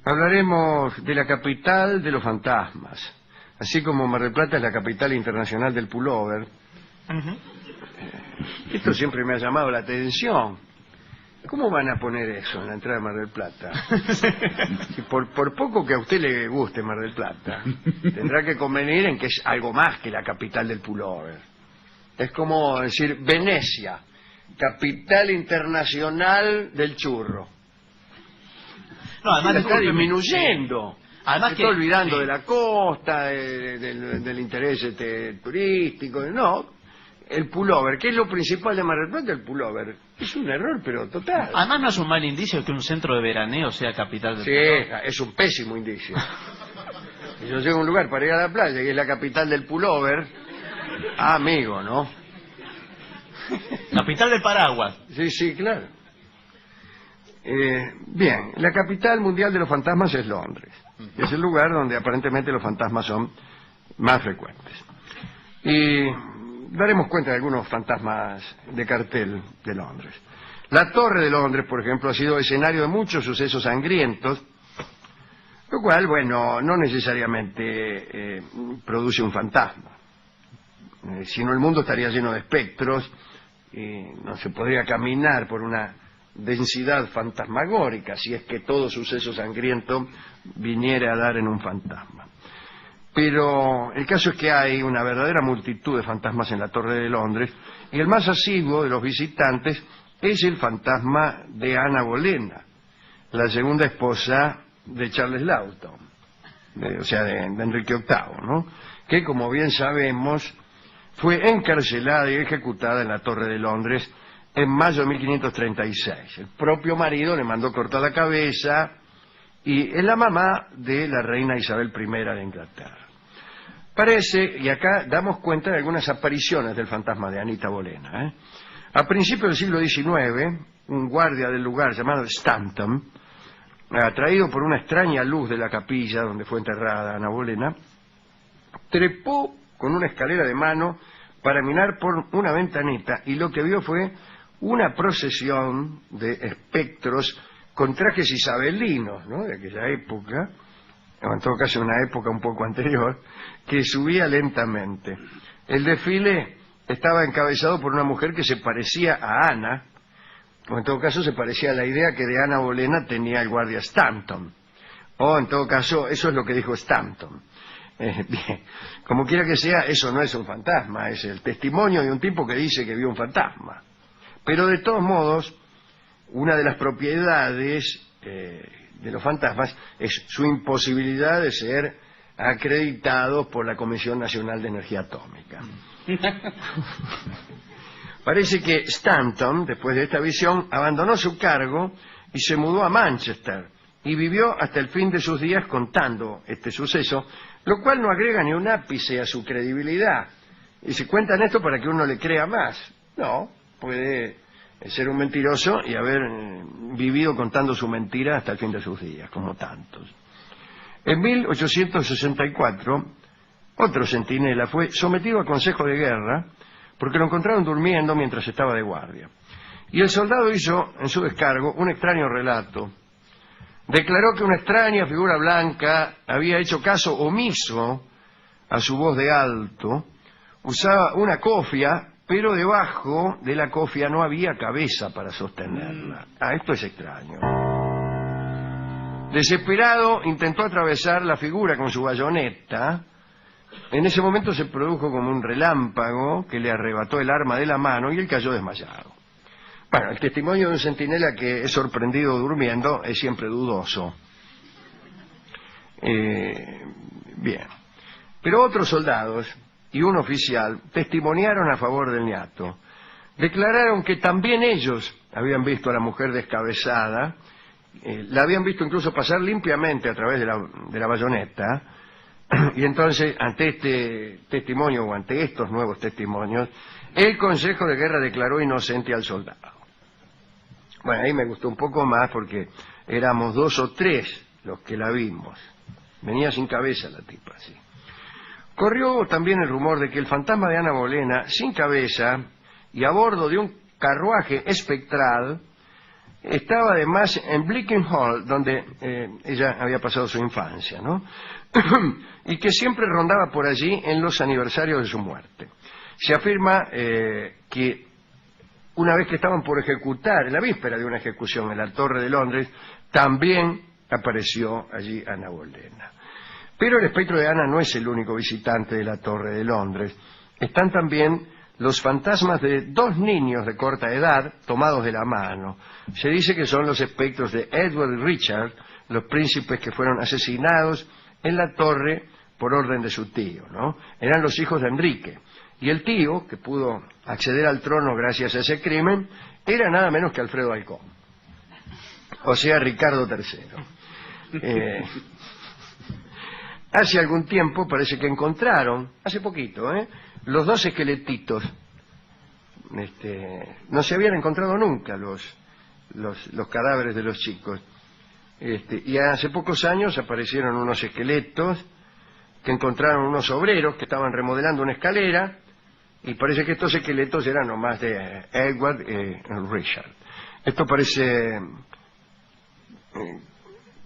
Hablaremos de la capital de los fantasmas. Así como Mar del Plata es la capital internacional del pullover. Esto siempre me ha llamado la atención. ¿Cómo van a poner eso en la entrada de Mar del Plata? Si por poco que a usted le guste Mar del Plata, tendrá que convenir en que es algo más que la capital del pullover. Es como decir Venecia, capital internacional del churro. No, además se está disminuyendo. Además se está olvidando de la costa, del interés turístico. No, el pullover, que es lo principal de Mar del Plata, el pullover. Es un error, pero total. Además no es un mal indicio que un centro de veraneo sea capital del pullover. Sí, es un pésimo indicio. Si yo llego a un lugar para ir a la playa y es la capital del pullover, amigo, ¿no? Capital del paraguas. Sí, claro. Bien, la capital mundial de los fantasmas es Londres. Es el lugar donde aparentemente los fantasmas son más frecuentes. Y daremos cuenta de algunos fantasmas de cartel de Londres. La Torre de Londres, por ejemplo, ha sido escenario de muchos sucesos sangrientos, lo cual, bueno, no necesariamente produce un fantasma. Si no, el mundo estaría lleno de espectros y no se podría caminar por una densidad fantasmagórica si es que todo suceso sangriento viniera a dar en un fantasma. Pero el caso es que hay una verdadera multitud de fantasmas en la Torre de Londres y el más asiduo de los visitantes es el fantasma de Ana Bolena, la segunda esposa de Charles Lawton, o sea, de Enrique VIII, ¿no? Que, como bien sabemos, fue encarcelada y ejecutada en la Torre de Londres en mayo de 1536. El propio marido le mandó cortar la cabeza y es la mamá de la reina Isabel I de Inglaterra. Parece, y acá damos cuenta de algunas apariciones del fantasma de Anita Bolena. A principios del siglo XIX, un guardia del lugar llamado Stanton, atraído por una extraña luz de la capilla donde fue enterrada Ana Bolena, trepó con una escalera de mano para mirar por una ventanita y lo que vio fue una procesión de espectros con trajes isabelinos, ¿no?, de aquella época, o en todo caso una época un poco anterior, que subía lentamente. El desfile estaba encabezado por una mujer que se parecía a Ana, o en todo caso se parecía a la idea que de Ana Bolena tenía el guardia Stanton, o en todo caso eso es lo que dijo Stanton. Bien, como quiera que sea, eso no es un fantasma, es el testimonio de un tipo que dice que vio un fantasma. Pero de todos modos, una de las propiedades de los fantasmas es su imposibilidad de ser acreditados por la Comisión Nacional de Energía Atómica. Parece que Stanton, después de esta visión, abandonó su cargo y se mudó a Manchester y vivió hasta el fin de sus días contando este suceso, lo cual no agrega ni un ápice a su credibilidad. Y se cuentan esto para que uno le crea más. No, puede ser un mentiroso y haber vivido contando su mentira hasta el fin de sus días, como tantos. En 1864, otro centinela fue sometido a consejo de guerra porque lo encontraron durmiendo mientras estaba de guardia. Y el soldado hizo, en su descargo, un extraño relato. Declaró que una extraña figura blanca había hecho caso omiso a su voz de alto, usaba una cofia, pero debajo de la cofia no había cabeza para sostenerla. Esto es extraño. Desesperado, intentó atravesar la figura con su bayoneta. En ese momento se produjo como un relámpago que le arrebató el arma de la mano y él cayó desmayado. Bueno, el testimonio de un centinela que es sorprendido durmiendo es siempre dudoso. Bien. Pero otros soldados y un oficial testimoniaron a favor del niato. Declararon que también ellos habían visto a la mujer descabezada, la habían visto incluso pasar limpiamente a través de la bayoneta, y entonces, ante este testimonio o ante estos nuevos testimonios, el Consejo de Guerra declaró inocente al soldado. Bueno, ahí me gustó un poco más porque éramos 2 o 3 los que la vimos. Venía sin cabeza la tipa, sí. Corrió también el rumor de que el fantasma de Ana Bolena, sin cabeza y a bordo de un carruaje espectral, estaba además en Bleaking Hall, donde ella había pasado su infancia, ¿no? Y que siempre rondaba por allí en los aniversarios de su muerte. Se afirma que una vez que estaban por ejecutar, en la víspera de una ejecución en la Torre de Londres, también apareció allí Ana Bolena. Pero el espectro de Ana no es el único visitante de la Torre de Londres. Están también los fantasmas de 2 niños de corta edad tomados de la mano. Se dice que son los espectros de Edward y Richard, los príncipes que fueron asesinados en la torre por orden de su tío, ¿no? Eran los hijos de Enrique. Y el tío, que pudo acceder al trono gracias a ese crimen, era nada menos que Alfredo Alcón. O sea, Ricardo III. Hace algún tiempo parece que encontraron, hace poquito, los 2 esqueletitos. No se habían encontrado nunca los cadáveres de los chicos. Y hace pocos años aparecieron unos esqueletos que encontraron unos obreros que estaban remodelando una escalera, y parece que estos esqueletos eran nomás de Edward y Richard. Esto parece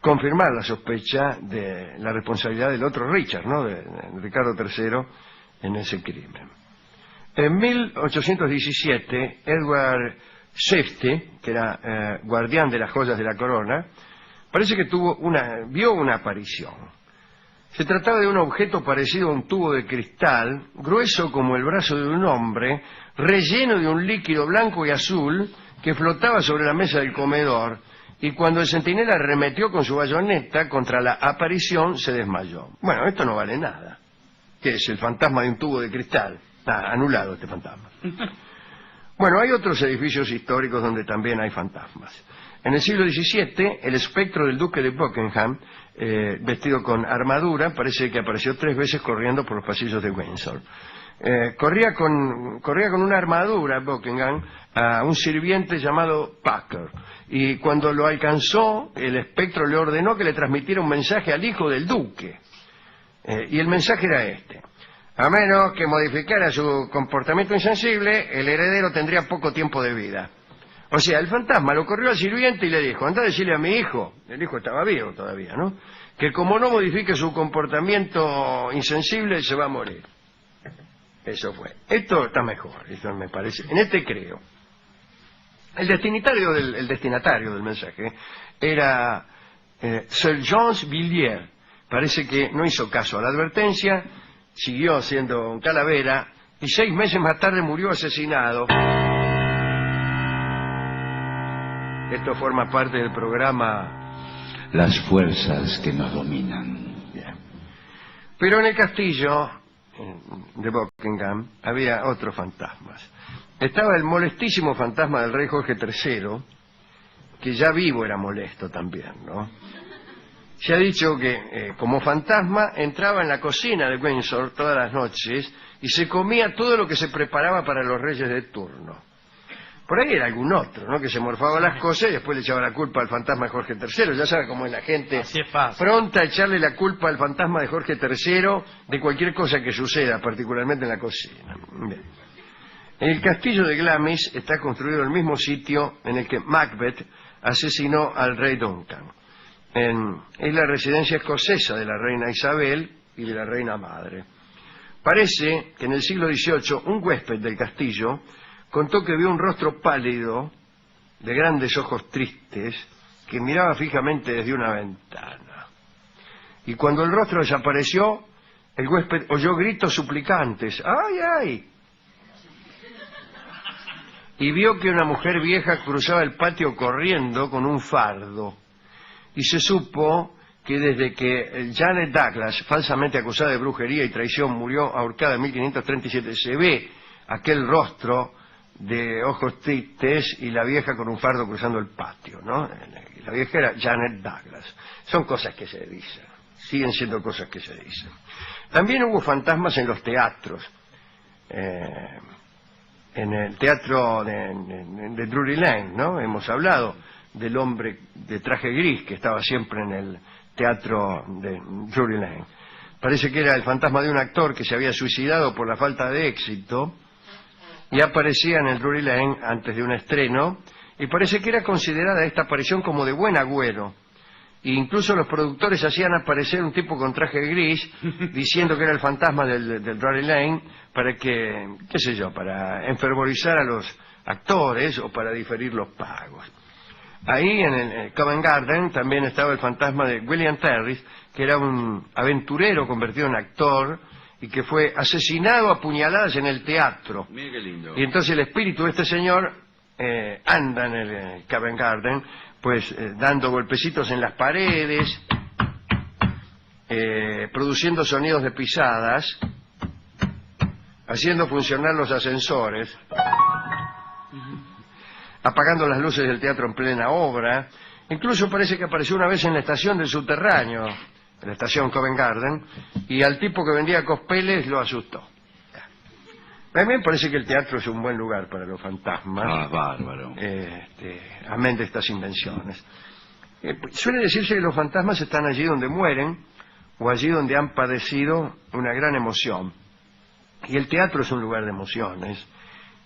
confirmar la sospecha de la responsabilidad del otro Richard, ¿no? de Ricardo III, en ese crimen. En 1817, Edward VII, que era guardián de las joyas de la corona, parece que vio una aparición. Se trataba de un objeto parecido a un tubo de cristal, grueso como el brazo de un hombre, relleno de un líquido blanco y azul que flotaba sobre la mesa del comedor, y cuando el centinela arremetió con su bayoneta contra la aparición, se desmayó. Bueno, esto no vale nada. ¿Qué es, el fantasma de un tubo de cristal? Anulado este fantasma. Bueno, hay otros edificios históricos donde también hay fantasmas. En el siglo XVII, el espectro del duque de Buckingham, vestido con armadura, parece que apareció 3 veces corriendo por los pasillos de Windsor. Corría con una armadura, Buckingham, a un sirviente llamado Packer, y cuando lo alcanzó, el espectro le ordenó que le transmitiera un mensaje al hijo del duque. Y el mensaje era este: a menos que modificara su comportamiento insensible, el heredero tendría poco tiempo de vida. O sea, el fantasma lo corrió al sirviente y le dijo: anda a decirle a mi hijo, el hijo estaba vivo todavía, ¿no?, que como no modifique su comportamiento insensible, se va a morir. Eso fue. Esto está mejor, esto me parece. En este creo. El destinatario del mensaje era Sir John Villiers. Parece que no hizo caso a la advertencia, siguió siendo un calavera, y 6 meses más tarde murió asesinado. Esto forma parte del programa Las fuerzas que nos dominan. Bien. Pero en el castillo de Buckingham había otros fantasmas. Estaba el molestísimo fantasma del rey Jorge III, que ya vivo era molesto también, ¿no? Se ha dicho que como fantasma entraba en la cocina de Windsor todas las noches y se comía todo lo que se preparaba para los reyes de turno. Por ahí era algún otro, ¿no?, que se morfaba las cosas y después le echaba la culpa al fantasma de Jorge III. Ya sabe cómo es la gente, pronta a echarle la culpa al fantasma de Jorge III de cualquier cosa que suceda, particularmente en la cocina. Bien. El castillo de Glamis está construido en el mismo sitio en el que Macbeth asesinó al rey Duncan. Es la residencia escocesa de la reina Isabel y de la reina madre. Parece que en el siglo XVIII un huésped del castillo contó que vio un rostro pálido, de grandes ojos tristes, que miraba fijamente desde una ventana. Y cuando el rostro desapareció, el huésped oyó gritos suplicantes: ¡ay, ay! Y vio que una mujer vieja cruzaba el patio corriendo con un fardo. Y se supo que desde que Janet Douglas, falsamente acusada de brujería y traición, murió ahorcada en 1537, se ve aquel rostro de ojos tristes y la vieja con un fardo cruzando el patio, ¿no? La vieja era Janet Douglas. Son cosas que se dicen, siguen siendo cosas que se dicen. También hubo fantasmas en los teatros. En el teatro de Drury Lane, ¿no? Hemos hablado del hombre de traje gris que estaba siempre en el teatro de Drury Lane. Parece que era el fantasma de un actor que se había suicidado por la falta de éxito y aparecía en el Drury Lane antes de un estreno y parece que era considerada esta aparición como de buen agüero. E incluso los productores hacían aparecer un tipo con traje gris diciendo que era el fantasma del Drury Lane para que, qué sé yo, para enfervorizar a los actores o para diferir los pagos. Ahí en el Covent Garden también estaba el fantasma de William Terriss, que era un aventurero convertido en actor y que fue asesinado a puñaladas en el teatro. Mira qué lindo. Y entonces el espíritu de este señor anda en el Covent Garden, pues dando golpecitos en las paredes, produciendo sonidos de pisadas, haciendo funcionar los ascensores, apagando las luces del teatro en plena obra. Incluso parece que apareció una vez en la estación del subterráneo, en la estación Covent Garden, y al tipo que vendía cospeles lo asustó. A mí me parece que el teatro es un buen lugar para los fantasmas. Ah, bárbaro. Amén de estas invenciones. Suele decirse que los fantasmas están allí donde mueren o allí donde han padecido una gran emoción. Y el teatro es un lugar de emociones.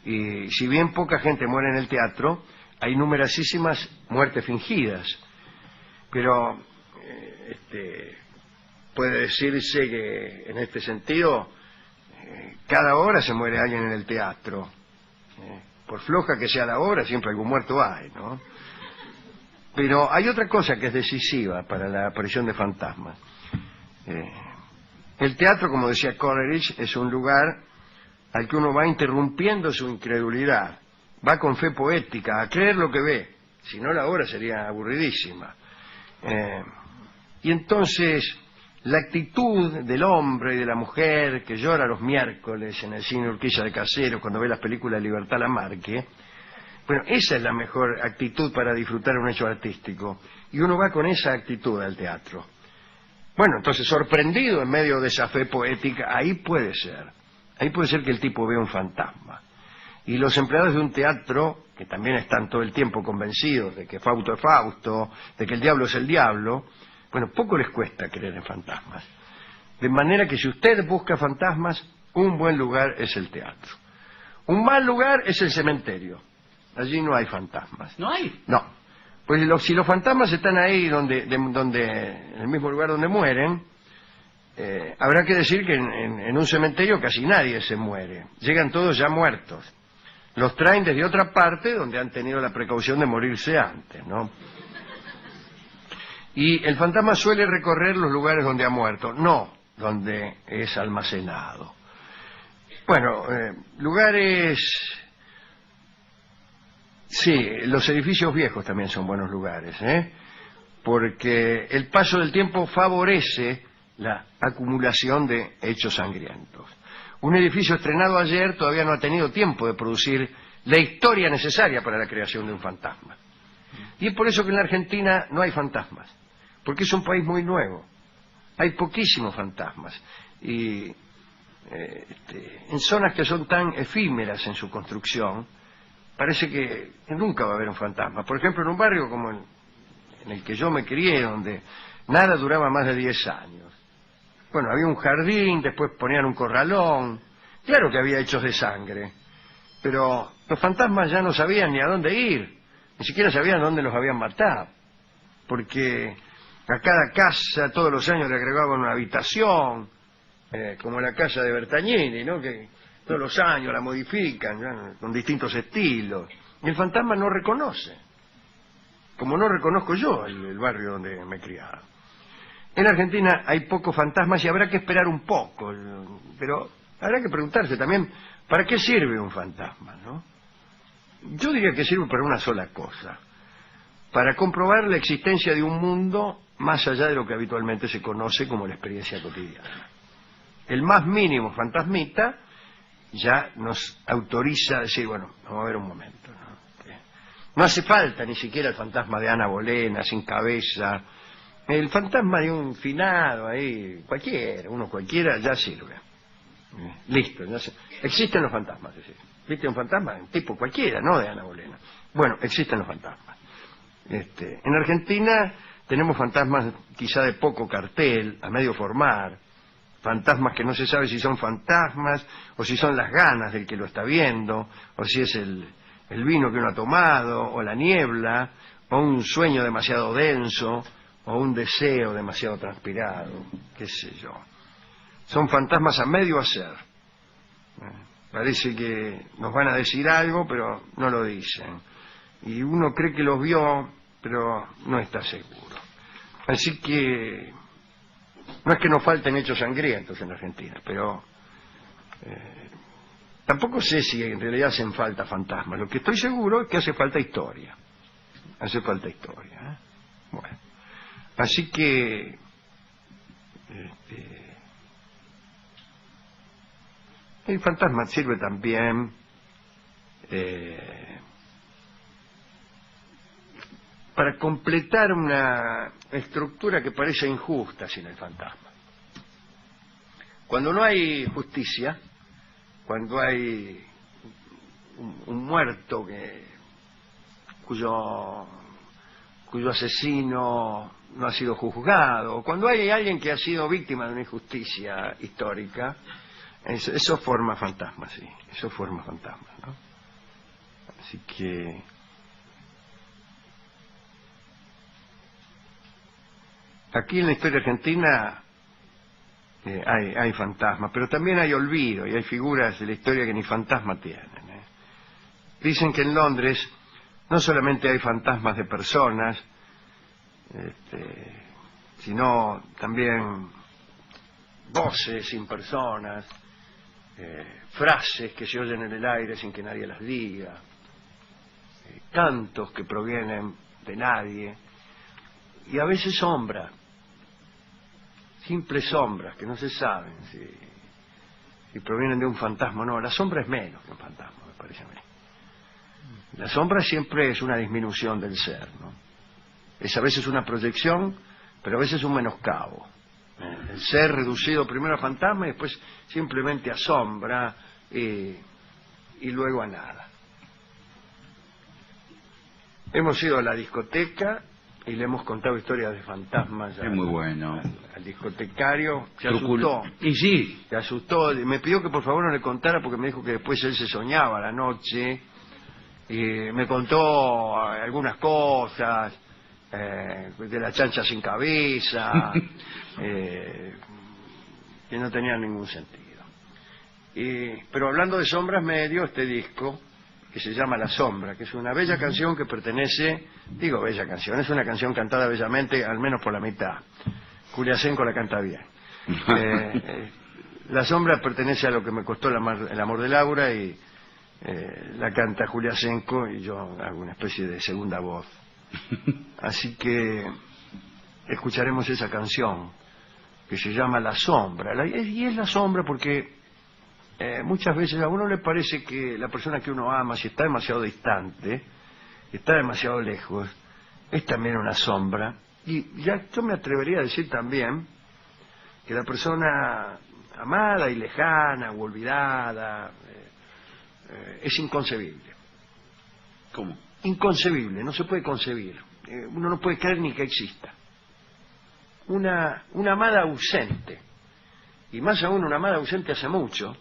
Y si bien poca gente muere en el teatro, hay numerosísimas muertes fingidas. Pero puede decirse que en este sentido cada hora se muere alguien en el teatro. Por floja que sea la hora, siempre algún muerto hay, ¿no? Pero hay otra cosa que es decisiva para la aparición de fantasmas. El teatro, como decía Coleridge, es un lugar al que uno va interrumpiendo su incredulidad. Va con fe poética a creer lo que ve. Si no, la obra sería aburridísima. Y entonces la actitud del hombre y de la mujer que llora los miércoles en el cine Urquiza de Caseros cuando ve las películas de Libertad Lamarque, bueno, esa es la mejor actitud para disfrutar un hecho artístico. Y uno va con esa actitud al teatro. Bueno, entonces, sorprendido en medio de esa fe poética, ahí puede ser que el tipo vea un fantasma. Y los empleados de un teatro, que también están todo el tiempo convencidos de que Fausto es Fausto, de que el diablo es el diablo, bueno, poco les cuesta creer en fantasmas. De manera que si usted busca fantasmas, un buen lugar es el teatro. Un mal lugar es el cementerio. Allí no hay fantasmas. ¿No hay? No. Pues si los fantasmas están ahí en el mismo lugar donde mueren, habrá que decir que en un cementerio casi nadie se muere. Llegan todos ya muertos. Los traen desde otra parte donde han tenido la precaución de morirse antes, ¿no? Y el fantasma suele recorrer los lugares donde ha muerto, no donde es almacenado. Bueno, lugares... Sí, los edificios viejos también son buenos lugares, porque el paso del tiempo favorece la acumulación de hechos sangrientos. Un edificio estrenado ayer todavía no ha tenido tiempo de producir la historia necesaria para la creación de un fantasma. Y es por eso que en la Argentina no hay fantasmas, porque es un país muy nuevo. Hay poquísimos fantasmas. Y en zonas que son tan efímeras en su construcción, parece que nunca va a haber un fantasma. Por ejemplo, en un barrio como en el que yo me crié, donde nada duraba más de 10 años. Bueno, había un jardín, después ponían un corralón. Claro que había hechos de sangre, pero los fantasmas ya no sabían ni a dónde ir, ni siquiera sabían dónde los habían matado, porque a cada casa todos los años le agregaban una habitación, como la casa de Bertagnini, ¿no? Que todos los años la modifican, ¿no? Con distintos estilos. Y el fantasma no reconoce, como no reconozco yo el barrio donde me he criado. En Argentina hay pocos fantasmas y habrá que esperar un poco, pero habrá que preguntarse también, ¿para qué sirve un fantasma, no? Yo diría que sirve para una sola cosa, para comprobar la existencia de un mundo más allá de lo que habitualmente se conoce como la experiencia cotidiana. El más mínimo fantasmita ya nos autoriza a decir, bueno, vamos a ver un momento, ¿no? No hace falta ni siquiera el fantasma de Ana Bolena, sin cabeza. El fantasma de un finado ahí, uno cualquiera, ya sirve. Listo, ya sé. Existen los fantasmas, es decir. ¿Viste un fantasma? Un tipo cualquiera, no de Ana Bolena. Bueno, existen los fantasmas. En Argentina tenemos fantasmas quizá de poco cartel, a medio formar. Fantasmas que no se sabe si son fantasmas, o si son las ganas del que lo está viendo, o si es el el vino que uno ha tomado, o la niebla, o un sueño demasiado denso, o un deseo demasiado transpirado, qué sé yo. Son fantasmas a medio hacer. Parece que nos van a decir algo, pero no lo dicen. Y uno cree que los vio, pero no está seguro. Así que no es que nos falten hechos sangrientos en Argentina, pero tampoco sé si en realidad hacen falta fantasmas. Lo que estoy seguro es que hace falta historia. Hace falta historia, ¿eh? Bueno, así que el fantasma sirve también para completar una estructura que parece injusta sin el fantasma. Cuando no hay justicia, cuando hay un muerto cuyo asesino no ha sido juzgado, cuando hay alguien que ha sido víctima de una injusticia histórica, eso forma fantasmas, sí, eso forma fantasmas, ¿no? Así que aquí en la historia argentina hay fantasmas, pero también hay olvido y hay figuras de la historia que ni fantasma tienen, ¿eh? Dicen que en Londres no solamente hay fantasmas de personas, sino también voces sin personas, frases que se oyen en el aire sin que nadie las diga, cantos que provienen de nadie, y a veces sombras, simples sombras que no se saben si provienen de un fantasma o no. La sombra es menos que un fantasma, me parece a mí. La sombra siempre es una disminución del ser, ¿no? Es a veces una proyección, pero a veces un menoscabo. El ser reducido primero a fantasma y después simplemente a sombra y luego a nada. Hemos ido a la discoteca y le hemos contado historias de fantasmas. Es muy bueno. Al discotecario se asustó. Y sí. Se asustó. Me pidió que por favor no le contara porque me dijo que después él se soñaba a la noche. Y me contó algunas cosas, de la chancha sin cabeza, que no tenían ningún sentido. Pero hablando de sombras, me dio este disco que se llama La Sombra, que es una bella canción que pertenece, digo bella canción, es una canción cantada bellamente, al menos por la mitad. Julia Senco la canta bien. La Sombra pertenece a Lo que me costó el amor de Laura y la canta Julia Senco y yo hago una especie de segunda voz. Así que escucharemos esa canción que se llama La Sombra. Y es la sombra porque muchas veces a uno le parece que la persona que uno ama, si está demasiado distante, está demasiado lejos, es también una sombra. Y ya yo me atrevería a decir también que la persona amada y lejana o olvidada es inconcebible. ¿Cómo? Inconcebible, no se puede concebir. Uno no puede creer ni que exista. Una amada ausente, y más aún una amada ausente hace mucho,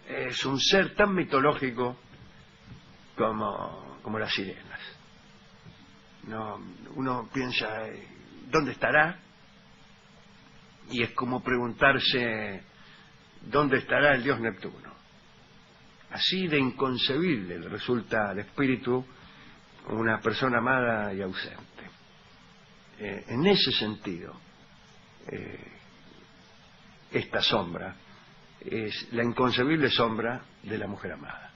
es un ser tan mitológico como las sirenas. No, uno piensa, ¿dónde estará? Y es como preguntarse, ¿dónde estará el dios Neptuno? Así de inconcebible le resulta al espíritu una persona amada y ausente. En ese sentido, esta sombra es la inconcebible sombra de la mujer amada.